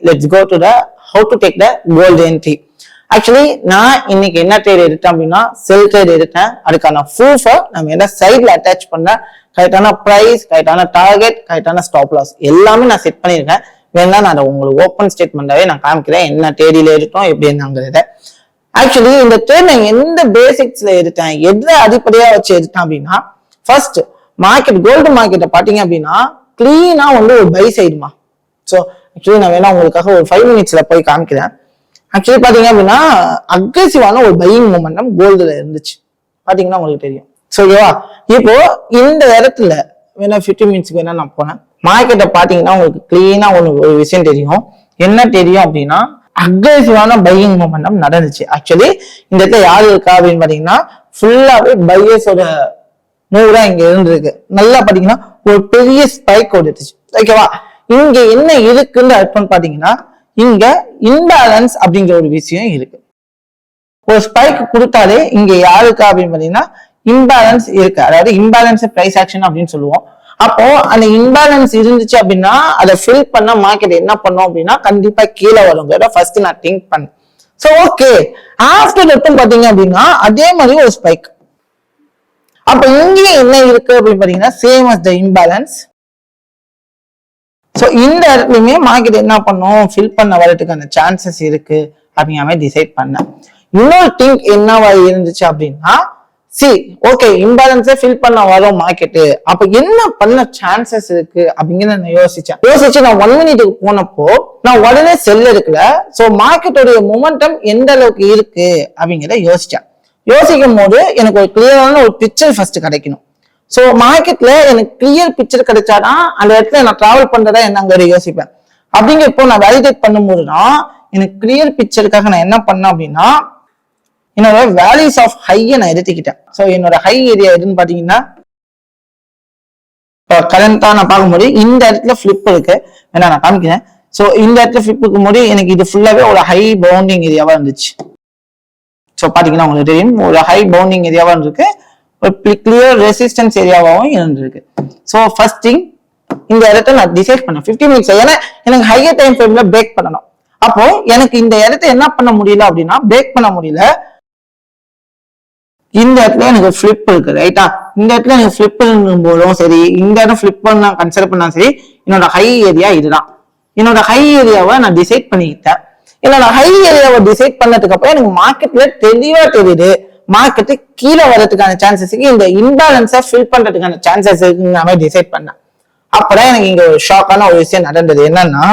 let's go to the how to take the gold entry. Actually நான் இன்னைக்கு என்ன trade எடுத்தேன் அப்படின்னா செல் ட்ரேட் எடுத்தேன். அதுக்கான ப்ரூஃபை நம்ம என்ன சைட்ல அட்டாச் பண்ண கரெக்டான பிரைஸ், கரெக்டான டார்கெட், கரெக்டான ஸ்டாப் லாஸ் எல்லாமே நான் செட் பண்ணியிருக்கேன். வேணா நான் அதை உங்களுக்கு ஓப்பன் ஸ்டேட்மெண்டாவே நான் காமிக்கிறேன் என்ன ட்ரேடில எடுத்தோம் எப்படி என்னங்கிறத. ஆக்சுவலி இந்த ட்ரேட் நான் எந்த பேசிக்ஸ்ல எடுத்தேன், எதை அடிப்படையா வச்சு எடுத்தேன் அப்படின்னா, ஃபர்ஸ்ட் மார்க்கெட் கோல்டு மார்க்கெட்டை பாத்தீங்க அப்படின்னா கிளீனா வந்து ஒரு பை சைடுமா. ஸோ ஆக்சுவலி நான் வேணா உங்களுக்காக ஒரு 5 minutesல போய் காமிக்கிறேன். ஆக்சுவலி பாத்தீங்க அப்படின்னா அக்ரெசிவான ஒரு பையிங் மூமெண்டம் கோல்டுல இருந்துச்சு. பாத்தீங்கன்னா உங்களுக்கு தெரியும். ஸோ ஓகேவா, இப்போ இந்த இடத்துல வேணா 15 minutesக்கு வேணா நான் போனேன். மார்க்கெட்டை பாத்தீங்கன்னா உங்களுக்கு கிளீனா ஒரு விஷயம் தெரியும். என்ன தெரியும் அப்படின்னா அக்ரெசிவான பையிங் மூமெண்டம் நடந்துச்சு. ஆக்சுவலி இந்த இடத்துல யாரு இருக்கா அப்படின்னு பாத்தீங்கன்னா ஃபுல்லாவே பையர்ஸோட மூவ் தான் இங்க இருந்திருக்கு. நல்லா பாத்தீங்கன்னா ஒரு பெரிய ஸ்பைக் கொடுத்துச்சு. ஓகேவா, இங்க என்ன இருக்குன்னு அர்த்தம் பாத்தீங்கன்னா இங்க இன்பேலன்ஸ் அப்படிங்கிற ஒரு விஷயம் இருக்கு. ஒரு ஸ்பைக் கொடுத்தாலே இங்க யாருக்கா அப்படின்னு பாத்தீங்கன்னா இன்பேலன்ஸ் இருக்கு. அதாவது இன்பேலன்ஸ் பிரைஸ் ஆக்ஷன் அப்படின்னு சொல்லுவோம். அப்போ அந்த இன்பேலன்ஸ் இருந்துச்சு அப்படின்னா அதை ஃபில் பண்ண மார்க்கெட் என்ன பண்ணும் அப்படின்னா கண்டிப்பா கீழே வருங்கிறத ஃபர்ஸ்ட் நான் திங்க் பண்ணேன். ஸோ ஓகே, ஆஃப்டர் எடுத்து பாத்தீங்க அப்படின்னா அதே மாதிரி ஒரு ஸ்பைக். அப்ப இங்கே என்ன இருக்கு அப்படின்னு பாத்தீங்கன்னா சேம் அஸ் த இன்பேலன்ஸ். ஸோ இந்த இடத்துலயுமே மார்க்கெட் என்ன பண்ணும், ஃபில் பண்ண வரதுக்கான சான்சஸ் இருக்கு அப்படிங்கிற மாதிரி டிசைட் பண்ணேன். இன்னொரு திங்க் என்னவா இருந்துச்சு அப்படின்னா, ஓகே இம்பேலன்ஸை ஃபில் பண்ண வரும் மார்க்கெட்டு, அப்ப என்ன பண்ண சான்சஸ் இருக்கு அப்படிங்கிறத நான் யோசிச்சு நான் 1 minute போனப்போ நான் உடனே செல் எடுக்கல. ஸோ மார்க்கெட்டோடைய மொமெண்டம் எந்த அளவுக்கு இருக்கு அப்படிங்கிறத யோசிக்கும் போது எனக்கு ஒரு கிளியரான ஒரு பிக்சர் ஃபர்ஸ்ட் கிடைக்கணும். ஸோ மார்க்கெட்ல எனக்கு கிளியர் பிக்சர் கிடைச்சாதான் அந்த இடத்துல நான் டிராவல் பண்றதா என்னங்கிற யோசிப்பேன். அப்படிங்கிறப்போ நான் வேலிடேட் பண்ணும்போதுதான் எனக்கு கிளியர் பிக்சருக்காக நான் என்ன பண்ணேன் அப்படின்னா என்னோட வேல்யூஸ் ஆஃப் ஹையை நான் எடுத்துக்கிட்டேன். ஸோ என்னோட ஹை ஏரியா எதுன்னு பாத்தீங்கன்னா கரண்டா நான் பார்க்கும்போது இந்த இடத்துல ஃபிளிப் இருக்கு, வேணா நான் காமிக்கிறேன். ஸோ இந்த இடத்துல ஃபிளிப் இருக்கும்போது எனக்கு இது ஃபுல்லாவே ஒரு ஹை பவுண்டிங் ஏரியாவா இருந்துச்சு. ஸோ பாத்தீங்கன்னா உங்களுக்கு தெரியும் ஒரு ஹை பவுண்டிங் ஏரியாவா இருக்கு, ஒரு கிளியர் ரெசிஸ்டன்ஸ் ஏரியாவாகவும் இருந்திருக்கு. ஸோ ஃபர்ஸ்ட் திங் இந்த இடத்த நான் டிசைட் பண்ணேன் 15 minutes. ஏன்னா எனக்கு ஹையர் டைம் ஃப்ரேம்ல பிரேக் பண்ணணும். அப்போ எனக்கு இந்த இடத்த என்ன பண்ண முடியல அப்படின்னா பிரேக் பண்ண முடியல. இந்த இடத்துல எனக்கு ஃபிளிப் இருக்கு ரைட்டா, இந்த இடத்துல எனக்கு ஃபிளிப் போதும் சரி, இந்த இடம் ஃபிளிப் பண்ண கன்சிடர் பண்ணா சரி, என்னோட ஹை ஏரியா இதுதான். என்னோட ஹை ஏரியாவை நான் டிசைட் பண்ணிக்கிட்டேன். என்னோட ஹை ஏரியாவை டிசைட் பண்ணதுக்கு அப்புறம் எனக்கு மார்க்கெட்ல தெளிவா தெரியுது மார்க்கெட்டு கீழே வர்றதுக்கான சான்சஸ் இருக்கு, இந்த இன்பேலன்ஸை ஃபில் பண்றதுக்கான சான்சஸ் இருக்குன்னு டிசைட் பண்ணேன். அப்பதான் எனக்கு இங்க ஒரு ஷாக்கான ஒரு விஷயம் நடந்தது. என்னன்னா